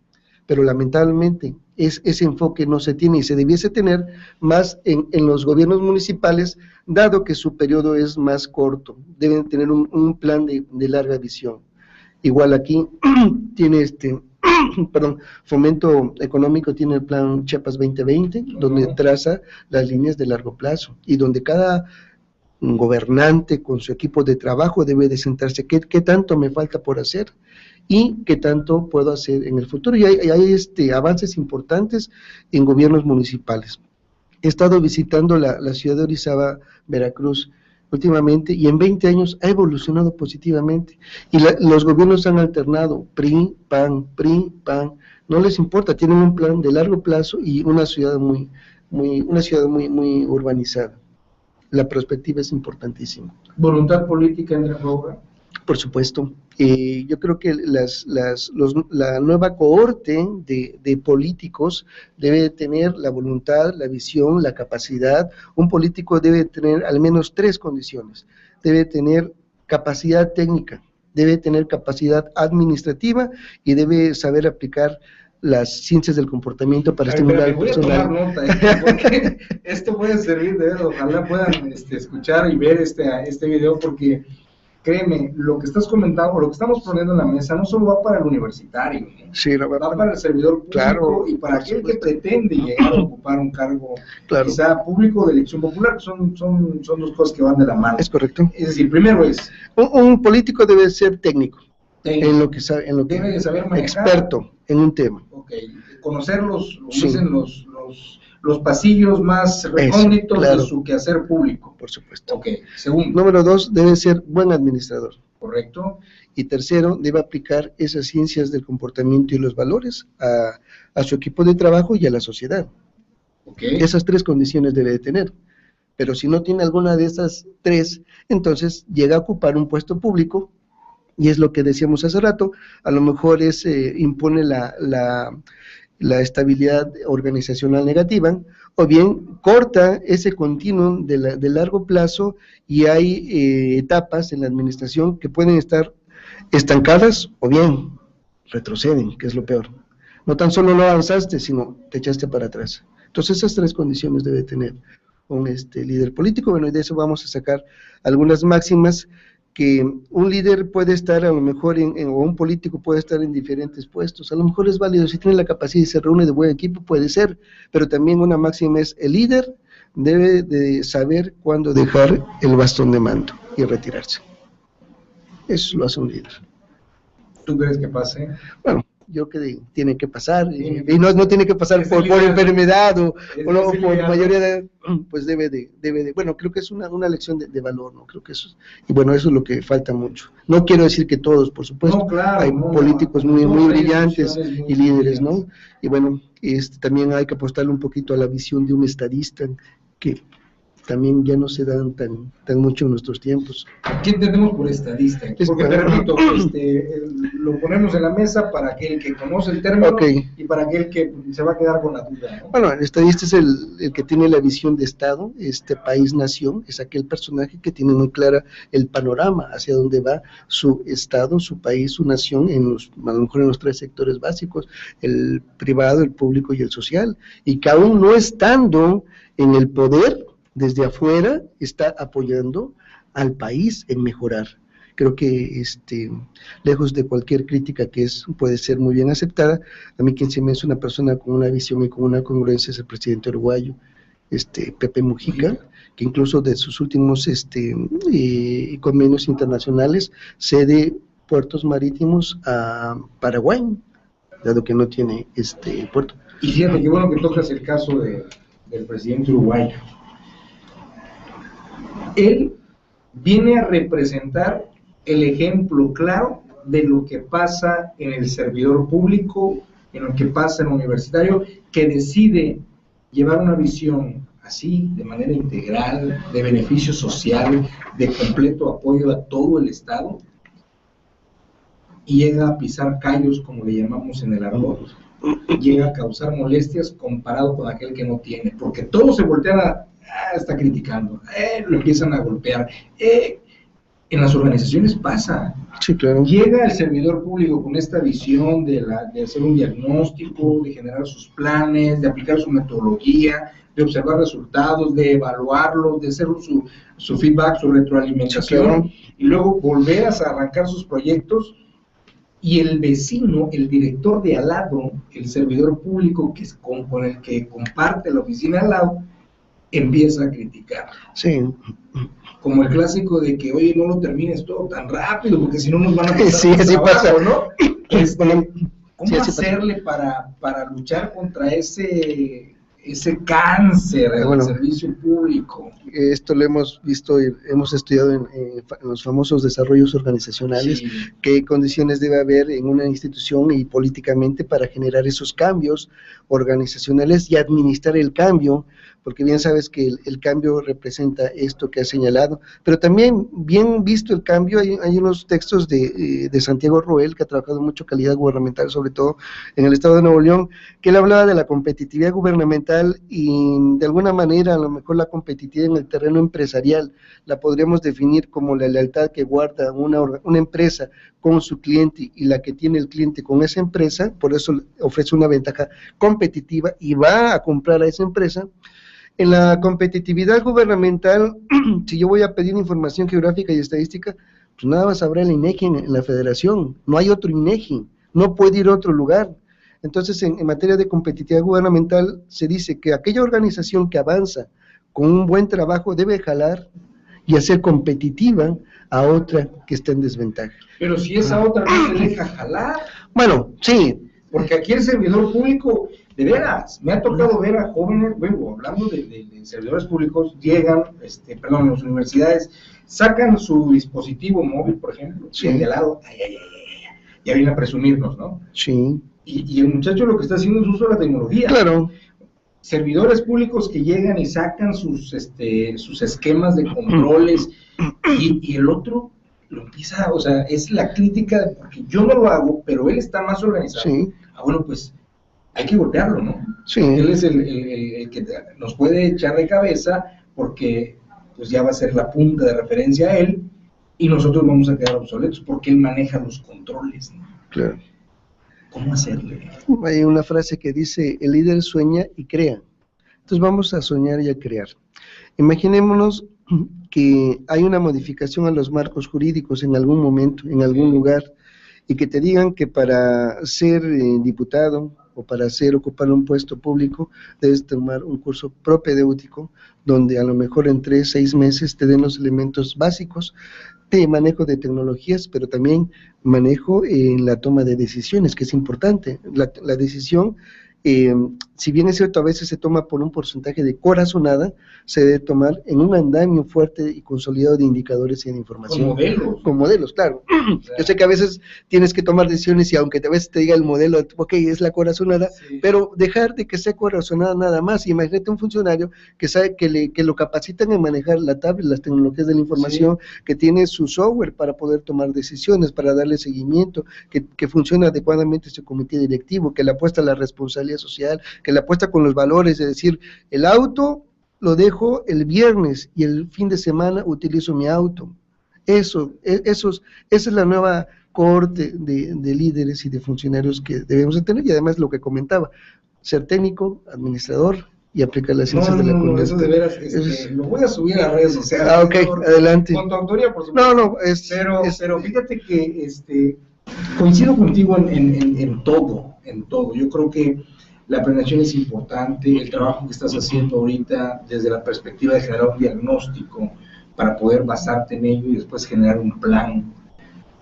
Pero lamentablemente ese enfoque no se tiene, y se debiese tener más en los gobiernos municipales, dado que su periodo es más corto. Deben tener un plan de larga visión. Igual aquí tiene Fomento Económico tiene el plan Chiapas 2020, donde traza las líneas de largo plazo, y donde cada un gobernante con su equipo de trabajo debe de sentarse, ¿qué tanto me falta por hacer? Y qué tanto puedo hacer en el futuro. Y hay avances importantes en gobiernos municipales. He estado visitando la ciudad de Orizaba, Veracruz, últimamente, y en 20 años ha evolucionado positivamente. Y los gobiernos han alternado PRI, PAN, no les importa, tienen un plan de largo plazo y una ciudad muy urbanizada. La perspectiva es importantísima. ¿Voluntad política entra en juego? Por supuesto. Yo creo que la nueva cohorte de políticos debe tener la voluntad, la visión, la capacidad. Un político debe tener al menos 3 condiciones. Debe tener capacidad técnica, debe tener capacidad administrativa y debe saber aplicar las ciencias del comportamiento para estimular al personal. Voy a tomar nota, porque esto puede servir de verdad. Ojalá puedan escuchar y ver este video, porque créeme, lo que estás comentando, lo que estamos poniendo en la mesa, no solo va para el universitario, ¿no? Sí, va para el servidor público, claro, y para aquel que pretende llegar a ocupar un cargo, claro, quizá público de elección popular. Son 2 cosas que van de la mano. Es correcto. Es decir, primero es... Un político debe ser técnico. En lo que sabe, debe de saber manejar, experto en un tema. Conocer los pasillos más recónditos, claro, de su quehacer público. Por supuesto. Segundo. Número 2, debe ser buen administrador. Correcto. Y tercero, debe aplicar esas ciencias del comportamiento y los valores a su equipo de trabajo y a la sociedad. Esas 3 condiciones debe de tener. Pero si no tiene alguna de esas 3, entonces llega a ocupar un puesto público. Y es lo que decíamos hace rato, a lo mejor impone la estabilidad organizacional negativa, o bien corta ese continuum de largo plazo, y hay etapas en la administración que pueden estar estancadas o bien retroceden, que es lo peor. No tan solo no avanzaste, sino te echaste para atrás. Entonces esas 3 condiciones debe tener un líder político. Bueno, y de eso vamos a sacar algunas máximas, que un líder puede estar a lo mejor o un político puede estar en diferentes puestos. A lo mejor es válido, si tiene la capacidad y se reúne de buen equipo, puede ser, pero también una máxima es: el líder debe de saber cuándo dejar el bastón de mando y retirarse. Eso lo hace un líder. ¿Tú crees que pase? Bueno, yo creo que tiene que pasar, y no tiene que pasar por enfermedad o por mayoría de, pues debe de, bueno, creo que es una lección de valor, ¿no? Creo que eso, y bueno, eso es lo que falta mucho. No quiero decir que todos, por supuesto, no, claro, hay políticos muy brillantes y líderes, ¿no? Y bueno, también hay que apostarle un poquito a la visión de un estadista que también ya no se dan tan mucho en nuestros tiempos. ¿Qué entendemos por estadista? Porque te repito, lo ponemos en la mesa para aquel que conoce el término y para aquel que se va a quedar con la duda, ¿no? Bueno, el estadista es el que tiene la visión de Estado, país-nación, es aquel personaje que tiene muy clara el panorama hacia dónde va su Estado, su país, su nación, a lo mejor en los 3 sectores básicos, el privado, el público y el social, y que aún no estando en el poder, desde afuera está apoyando al país en mejorar. Creo que lejos de cualquier crítica que puede ser muy bien aceptada, a mí quien se me es una persona con una visión y con una congruencia es el presidente uruguayo, Pepe Mujica, que incluso de sus últimos convenios internacionales cede puertos marítimos a Paraguay, dado que no tiene puerto. Y fíjate qué bueno que tocas el caso del presidente uruguayo. Él viene a representar el ejemplo claro de lo que pasa en el servidor público, en lo que pasa en el universitario, que decide llevar una visión así, de manera integral, de beneficio social, de completo apoyo a todo el Estado, y llega a pisar callos, como le llamamos en el argot, llega a causar molestias comparado con aquel que no tiene, porque todos se voltean está criticando, lo empiezan a golpear. En las organizaciones pasa. Sí, claro. Llega el servidor público con esta visión de hacer un diagnóstico, de generar sus planes, de aplicar su metodología, de observar resultados, de evaluarlos, de hacer su feedback, su retroalimentación, sí, claro, y luego volver a arrancar sus proyectos, y el vecino, el director de al lado, el servidor público con el que comparte la oficina al lado, empieza a criticar. Sí. Como el clásico de que, oye, no lo termines todo tan rápido, porque si no nos van a pasar sí, así trabajo, pasa, ¿no? ¿Cómo sí, hacerle para luchar contra ese cáncer del servicio público? Esto lo hemos visto y hemos estudiado en los famosos desarrollos organizacionales, sí, qué condiciones debe haber en una institución y políticamente para generar esos cambios organizacionales y administrar el cambio, porque bien sabes que el cambio representa esto que has señalado, pero también bien visto el cambio, hay unos textos de Santiago Roel, que ha trabajado mucho calidad gubernamental, sobre todo en el estado de Nuevo León, que él hablaba de la competitividad gubernamental y de alguna manera a lo mejor la competitividad en el terreno empresarial la podríamos definir como la lealtad que guarda una empresa con su cliente y la que tiene el cliente con esa empresa, por eso ofrece una ventaja competitiva y va a comprar a esa empresa. En la competitividad gubernamental, si yo voy a pedir información geográfica y estadística, pues nada más habrá el INEGI en la federación, no hay otro INEGI, no puede ir a otro lugar. Entonces, en materia de competitividad gubernamental, se dice que aquella organización que avanza con un buen trabajo debe jalar y hacer competitiva a otra que está en desventaja. Pero si esa otra no se deja jalar. Bueno, sí. Porque aquí el servidor público, de veras, me ha tocado ver a jóvenes, bueno, hablando de servidores públicos, llegan, en las universidades, sacan su dispositivo móvil, por ejemplo, sí, de lado, ya vienen a presumirnos, ¿no? Sí. Y el muchacho lo que está haciendo es uso de la tecnología. Claro. Servidores públicos que llegan y sacan sus esquemas de controles, y el otro lo empieza, o sea, es la crítica, porque yo no lo hago, pero él está más organizado. Sí. Bueno, pues hay que golpearlo, ¿no? Sí. Él es el que nos puede echar de cabeza, porque pues ya va a ser la punta de referencia a él, y nosotros vamos a quedar obsoletos, porque él maneja los controles, ¿no? Claro. ¿Cómo hacerle? Hay una frase que dice, el líder sueña y crea. Entonces vamos a soñar y a crear. Imaginémonos que hay una modificación a los marcos jurídicos en algún momento, en algún lugar, y que te digan que para ser diputado o para ocupar un puesto público debes tomar un curso propedéutico donde a lo mejor en 3-6 meses te den los elementos básicos de manejo de tecnologías, pero también manejo en la toma de decisiones, que es importante. La decisión si bien es cierto, a veces se toma por un porcentaje de corazonada, se debe tomar en un andamio fuerte y consolidado de indicadores y de información. Con modelos. Con modelos, claro. Yo sé que a veces tienes que tomar decisiones y aunque a veces te diga el modelo, ok, es la corazonada, sí, pero dejar de que sea corazonada nada más. Imagínate un funcionario que sabe que lo capacitan en manejar la tablet, las tecnologías de la información, sí, que tiene su software para poder tomar decisiones, para darle seguimiento, que funciona adecuadamente su comité directivo, que le apuesta a la responsabilidad social, que le apuesta con los valores, es decir, el auto lo dejo el viernes y el fin de semana utilizo mi auto. Esa es la nueva cohorte de líderes y de funcionarios que debemos de tener, y además lo que comentaba, ser técnico, administrador y aplicar las ciencias de la comunidad. Eso de veras, lo voy a subir a redes sociales. Ok, adelante. Con tu autoría, por supuesto. Pero fíjate que coincido contigo en todo. Yo creo que la planeación es importante, el trabajo que estás haciendo ahorita desde la perspectiva de generar un diagnóstico para poder basarte en ello y después generar un plan,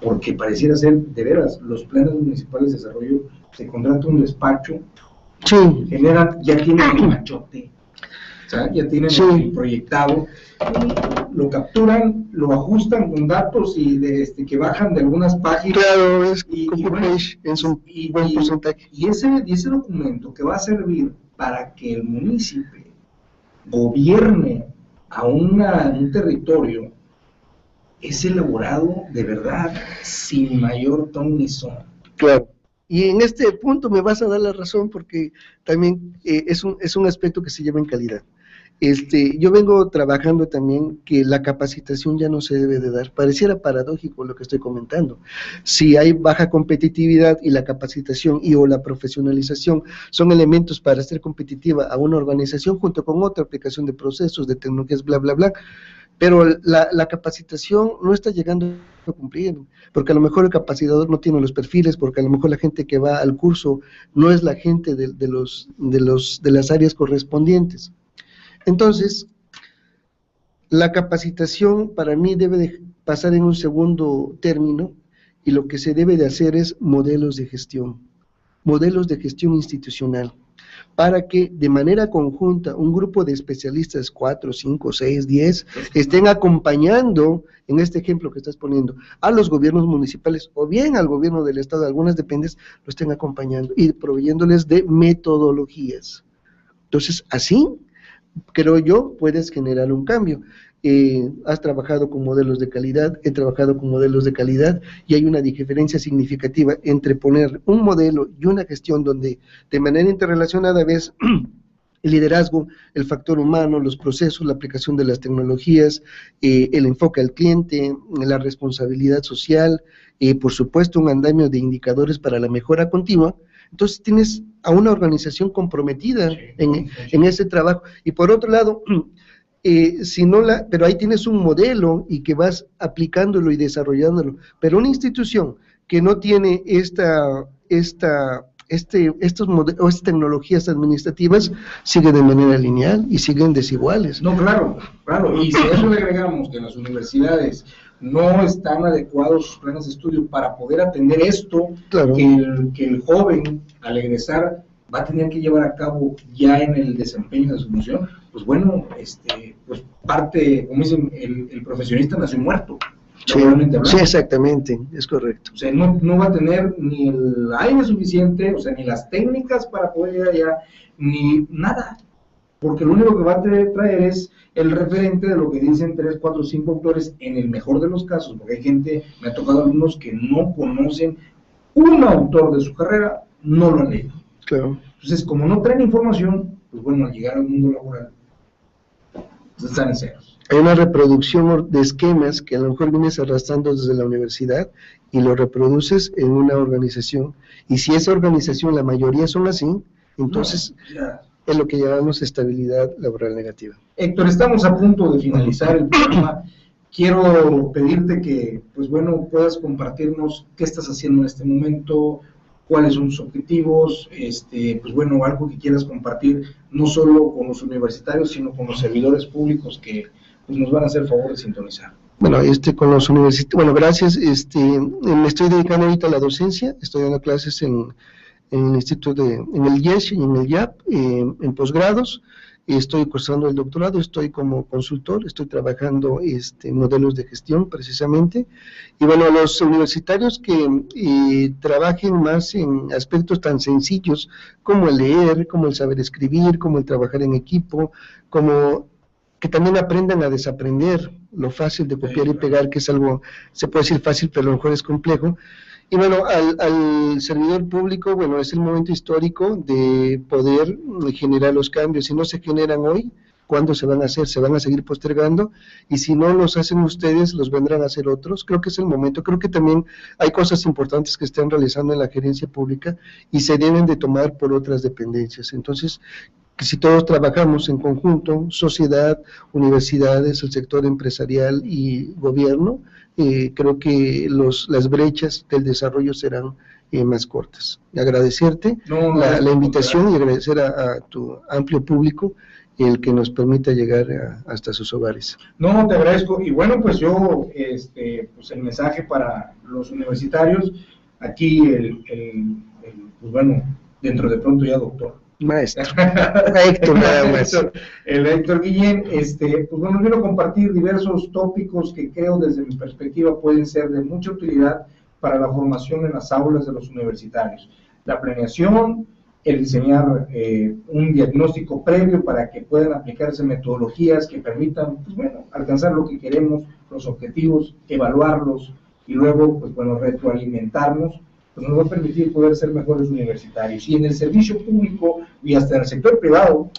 porque pareciera ser, de veras, los planes municipales de desarrollo, se contrata un despacho, sí, ya tienen el machote, o sea, ya tienen el proyectado, lo capturan, lo ajustan con datos y que bajan de algunas páginas. Claro, es un buen porcentaje. Y ese documento que va a servir para que el municipio gobierne a un territorio es elaborado de verdad sin mayor ton ni son. Claro. Y en este punto me vas a dar la razón porque también es un aspecto que se lleva en calidad. Yo vengo trabajando también que la capacitación ya no se debe de dar. Pareciera paradójico lo que estoy comentando. Si hay baja competitividad y la capacitación o la profesionalización son elementos para ser competitiva a una organización junto con otra aplicación de procesos, de tecnologías, bla, bla, bla, pero la capacitación no está llegando a cumplir, porque a lo mejor el capacitador no tiene los perfiles, porque a lo mejor la gente que va al curso no es la gente de las áreas correspondientes. Entonces, la capacitación para mí debe de pasar en un segundo término, y lo que se debe de hacer es modelos de gestión institucional, para que de manera conjunta un grupo de especialistas, 4, 5, 6, 10, estén acompañando, en este ejemplo que estás poniendo, a los gobiernos municipales o bien al gobierno del estado, algunas dependencias, lo estén acompañando y proveyéndoles de metodologías. Entonces, así, creo yo, puedes generar un cambio. Has trabajado con modelos de calidad, he trabajado con modelos de calidad, y hay una diferencia significativa entre poner un modelo y una gestión donde de manera interrelacionada ves el liderazgo, el factor humano, los procesos, la aplicación de las tecnologías, el enfoque al cliente, la responsabilidad social, por supuesto un andamio de indicadores para la mejora continua. Entonces tienes a una organización comprometida en ese trabajo. Y por otro lado, pero ahí tienes un modelo y que vas aplicándolo y desarrollándolo. Pero una institución que no tiene estas tecnologías administrativas sigue de manera lineal y siguen desiguales. No, claro, y si a eso le agregamos que en las universidades no están adecuados sus planes de estudio para poder atender esto, claro, que el joven al egresar va a tener que llevar a cabo ya en el desempeño de su función, pues bueno, pues parte, como dicen, el profesionista nació muerto. Sí, exactamente, es correcto. O sea, no va a tener ni el aire suficiente, o sea, ni las técnicas para poder llegar allá, ni nada, porque lo único que va a traer es el referente de lo que dicen 3, 4, 5 autores, en el mejor de los casos, porque hay gente, me ha tocado alumnos que no conocen un autor de su carrera, no lo han leído. Claro. Entonces, como no traen información, pues bueno, al llegar al mundo laboral, pues están en ceros. Hay una reproducción de esquemas que a lo mejor vienes arrastrando desde la universidad y lo reproduces en una organización. Y si esa organización, la mayoría son así, entonces es lo que llamamos estabilidad laboral negativa. Héctor, estamos a punto de finalizar el programa. Quiero pedirte que, pues bueno, puedas compartirnos qué estás haciendo en este momento, cuáles son sus objetivos, pues bueno, algo que quieras compartir, no solo con los universitarios, sino con los servidores públicos que pues, nos van a hacer favor de sintonizar. Bueno, con los universitarios, bueno, gracias, me estoy dedicando ahorita a la docencia, estoy dando clases en en el instituto en el IES y en el IAP, en posgrados. Estoy cursando el doctorado, estoy como consultor, estoy trabajando en modelos de gestión precisamente. Y bueno, los universitarios que trabajen más en aspectos tan sencillos como el leer, como el saber escribir, como el trabajar en equipo, como que también aprendan a desaprender lo fácil de copiar y pegar, que es algo, se puede decir fácil, pero a lo mejor es complejo. Y bueno, al servidor público, bueno, es el momento histórico de poder generar los cambios. Si no se generan hoy, ¿cuándo se van a hacer? Se van a seguir postergando, y si no los hacen ustedes, los vendrán a hacer otros. Creo que es el momento. Creo que también hay cosas importantes que están realizando en la gerencia pública y se deben de tomar por otras dependencias. Entonces, que si todos trabajamos en conjunto, sociedad, universidades, el sector empresarial y gobierno, creo que las brechas del desarrollo serán más cortas. Agradecerte la invitación y agradecer a tu amplio público el que nos permita llegar hasta sus hogares. No, te agradezco. Y bueno, pues yo, pues el mensaje para los universitarios, aquí pues bueno, dentro de pronto ya doctor. Maestro, Héctor, nada más. El Héctor Guillén, pues bueno, quiero compartir diversos tópicos que creo desde mi perspectiva pueden ser de mucha utilidad para la formación en las aulas de los universitarios. La planeación, el diseñar un diagnóstico previo para que puedan aplicarse metodologías que permitan, pues bueno, alcanzar lo que queremos, los objetivos, evaluarlos y luego, pues bueno, retroalimentarnos, pues nos va a permitir poder ser mejores universitarios. Y en el servicio público y hasta en el sector privado,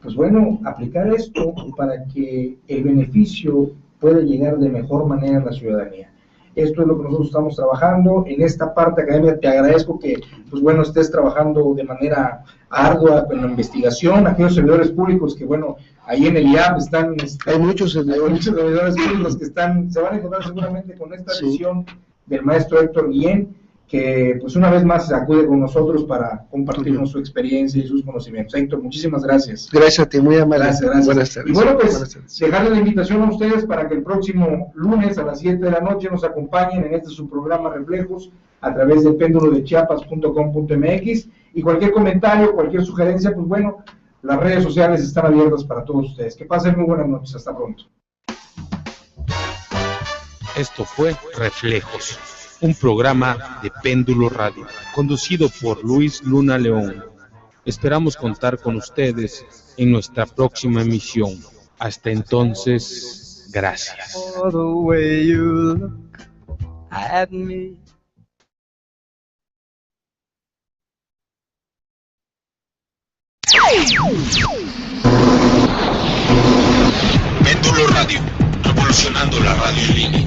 pues bueno, aplicar esto para que el beneficio pueda llegar de mejor manera a la ciudadanía. Esto es lo que nosotros estamos trabajando. En esta parte académica te agradezco que, pues bueno, estés trabajando de manera ardua en la investigación. Aquellos servidores públicos que, bueno, ahí en el IAP están... hay muchos servidores públicos que se van a encontrar seguramente con esta visión del maestro Héctor Guillén, que pues una vez más se acude con nosotros para compartirnos su experiencia y sus conocimientos. Héctor, muchísimas gracias. Gracias a ti, muy amable. Gracias. Buenas tardes. Y bueno, pues dejarles la invitación a ustedes para que el próximo lunes a las 7 de la noche nos acompañen en su programa Reflejos a través de pendulodechiapas.com.mx, y cualquier comentario, cualquier sugerencia, pues bueno, las redes sociales están abiertas para todos ustedes. Que pasen muy buenas noches. Hasta pronto. Esto fue Reflejos, un programa de Péndulo Radio, conducido por Luis Luna León. Esperamos contar con ustedes en nuestra próxima emisión. Hasta entonces, gracias. Péndulo Radio, revolucionando la radio en línea.